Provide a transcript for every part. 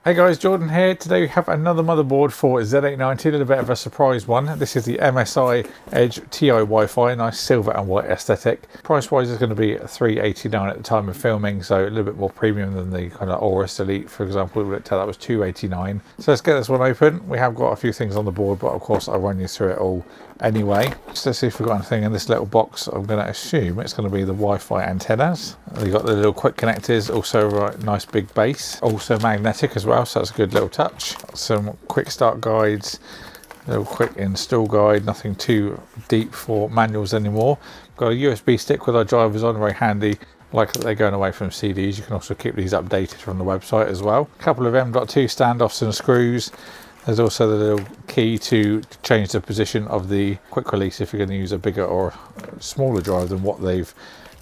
Hey guys, Jordan here. Today we have another motherboard for Z890, a little bit of a surprise one. This is the MSI Edge TI Wi-Fi, nice silver and white aesthetic. Price wise is going to be $389 at the time of filming, so a little bit more premium than the kind of Aorus Elite, for example. We looked at that was $289. So let's get this one open. We have got a few things on the board, but of course I'll run you through it all anyway. So let's see if we've got anything in this little box. I'm going to assume it's going to be the Wi-Fi antennas. We've got the little quick connectors, also a nice big base, also magnetic as well, so that's a good little touch. Some quick start guides, a little quick install guide, nothing too deep for manuals anymore. Got a USB stick with our drivers on, very handy. Like that they're going away from CDs. You can also keep these updated from the website as well. A couple of M.2 standoffs and screws. There's also the little key to change the position of the quick release if you're going to use a bigger or smaller drive than what they've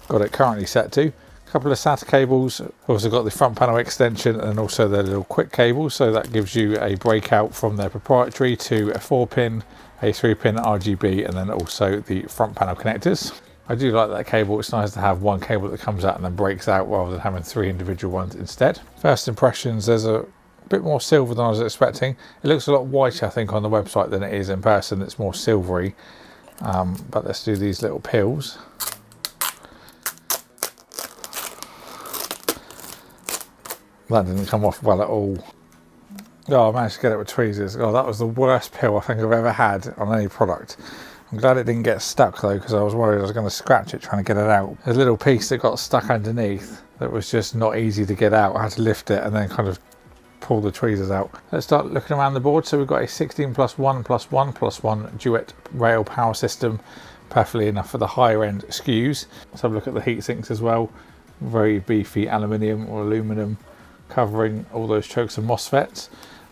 got it currently set to. A couple of SATA cables. Also got the front panel extension and also the little quick cable, so that gives you a breakout from their proprietary to a 4-pin, a 3-pin RGB, and then also the front panel connectors. I do like that cable. It's nice to have one cable that comes out and then breaks out rather than having 3 individual ones instead. First impressions, there's a bit more silver than I was expecting. It looks a lot whiter, I think, on the website than it is in person. It's more silvery. But let's do these little peels. That didn't come off well at all. Oh, I managed to get it with tweezers. Oh, that was the worst peel I think I've ever had on any product. I'm glad it didn't get stuck though, because I was worried I was going to scratch it trying to get it out. There's a little piece that got stuck underneath that was just not easy to get out. I had to lift it and then kind of pull the tweezers out. Let's start looking around the board. So we've got a 16+1+1+1 duet rail power system, perfectly enough for the higher end SKUs. Let's have a look at the heat sinks as well. Very beefy aluminium or aluminum covering all those chokes and MOSFETs.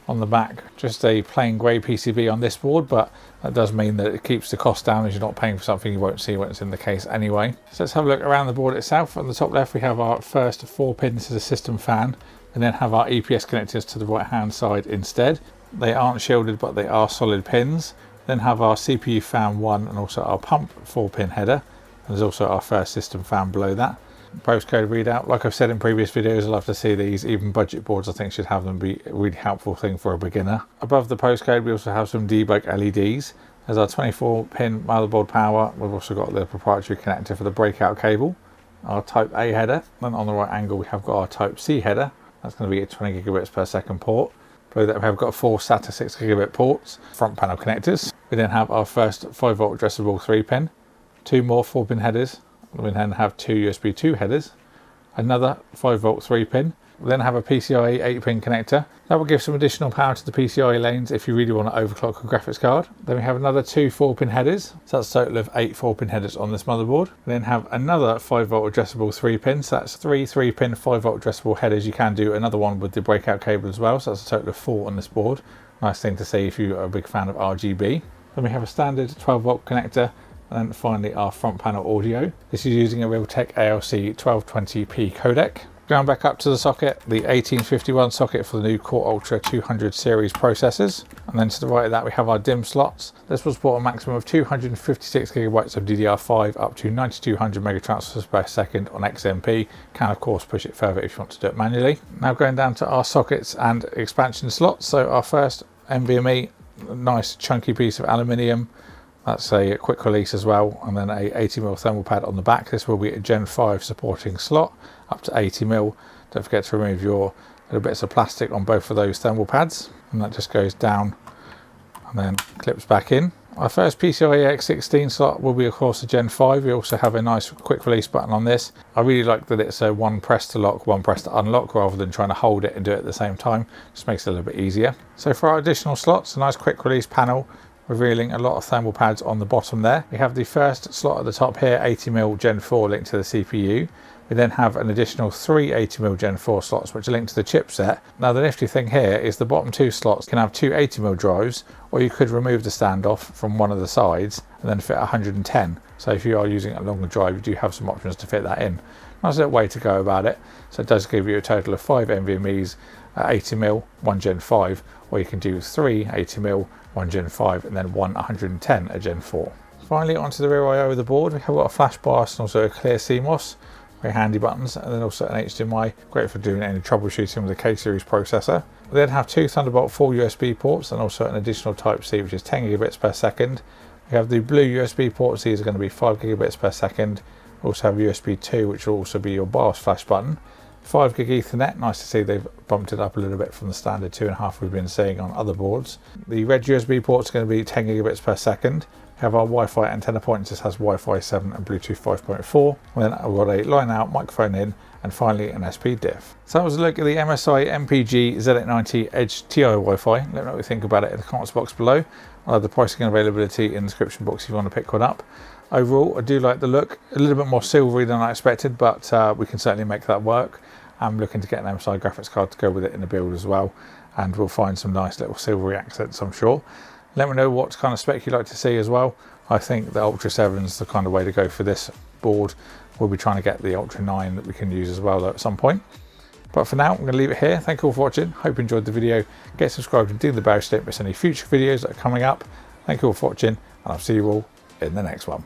On the back, just a plain grey PCB on this board, but that does mean that it keeps the cost down as you're not paying for something you won't see when it's in the case anyway. So let's have a look around the board itself. On the top left we have our first 4 pins to the system fan, and then have our EPS connectors to the right hand side instead. They aren't shielded, but they are solid pins. Then have our CPU fan 1 and also our pump 4-pin header. And there's also our first system fan below that. Postcode readout, like I've said in previous videos, I love to see these. Even budget boards I think should have them, be a really helpful thing for a beginner. Above the postcode we also have some debug LEDs. There's our 24-pin motherboard power. We've also got the proprietary connector for the breakout cable, our Type A header. Then on the right angle we have got our Type C header. That's going to be a 20 gigabits per second port. Below that we have got 4 SATA 6 gigabit ports, front panel connectors. We then have our first 5-volt addressable 3-pin, 2 more 4-pin headers. We then have 2 USB 2 headers, another 5-volt 3-pin. We then have a PCIe 8-pin connector. That will give some additional power to the PCIe lanes if you really want to overclock a graphics card. Then we have another 2 4-pin headers. So that's a total of 8 4-pin headers on this motherboard. We then have another 5-volt addressable 3-pin. So that's 3 3-pin 5-volt addressable headers. You can do another one with the breakout cable as well. So that's a total of 4 on this board. Nice thing to see if you are a big fan of RGB. Then we have a standard 12-volt connector. And then finally our front panel audio. This is using a Realtek ALC 1220p codec. Going back up to the socket, the 1851 socket for the new Core Ultra 200 series processors. And then to the right of that we have our DIMM slots. This will support a maximum of 256 gigabytes of DDR5 up to 9200 megatransfers per second on XMP. Can of course push it further if you want to do it manually. Now going down to our sockets and expansion slots. So our first NVMe, a nice chunky piece of aluminium. That's a quick release as well, and then a 80mm thermal pad on the back. This will be a Gen 5 supporting slot up to 80mm. Don't forget to remove your little bits of plastic on both of those thermal pads, and that just goes down and then clips back in. Our first PCIe X16 slot will be of course a Gen 5. We also have a nice quick release button on this. I really like that it's a one press to lock, one press to unlock, rather than trying to hold it and do it at the same time. Just makes it a little bit easier. So for our additional slots, a nice quick release panel revealing a lot of thermal pads on the bottom there. We have the first slot at the top here, 80mm Gen 4 linked to the CPU. We then have an additional 3 80mm Gen 4 slots which are linked to the chipset. Now the nifty thing here is the bottom 2 slots can have 2 80mm drives, or you could remove the standoff from one of the sides and then fit 110. So if you are using a longer drive, you do have some options to fit that in. Nice little way to go about it. So it does give you a total of 5 NVMe's at 80mm, 1 Gen 5, or you can do 3 80mm, 1 Gen 5, and then 1 110 at Gen 4. Finally, onto the rear I/O of the board, we have got a flash BIOS and also a clear CMOS. Very handy buttons, and then also an HDMI, great for doing any troubleshooting with the K-series processor. We then have two Thunderbolt 4 USB ports and also an additional Type-C, which is 10 gigabits per second. We have the blue USB ports. These are going to be 5 gigabits per second. We also have USB 2, which will also be your BIOS flash button. 5 gig Ethernet, nice to see they've bumped it up a little bit from the standard 2.5 we've been seeing on other boards. The red USB ports are going to be 10 gigabits per second. We have our Wi-Fi antenna point, just has Wi-Fi 7 and Bluetooth 5.4. And then I've got a line out, microphone in, and finally an SP diff. So that was a look at the MSI MPG Z890 Edge TI Wi-Fi. Let me know what you think about it in the comments box below. I'll have the pricing and availability in the description box if you want to pick one up. Overall, I do like the look. A little bit more silvery than I expected, but we can certainly make that work. I'm looking to get an MSI graphics card to go with it in the build as well, and we'll find some nice little silvery accents, I'm sure. Let me know what kind of spec you'd like to see as well. I think the Ultra 7 is the kind of way to go for this board. We'll be trying to get the Ultra 9 that we can use as well at some point. But for now, I'm going to leave it here. Thank you all for watching. Hope you enjoyed the video. Get subscribed and ding the bell so you don't miss any future videos that are coming up. Thank you all for watching, and I'll see you all in the next one.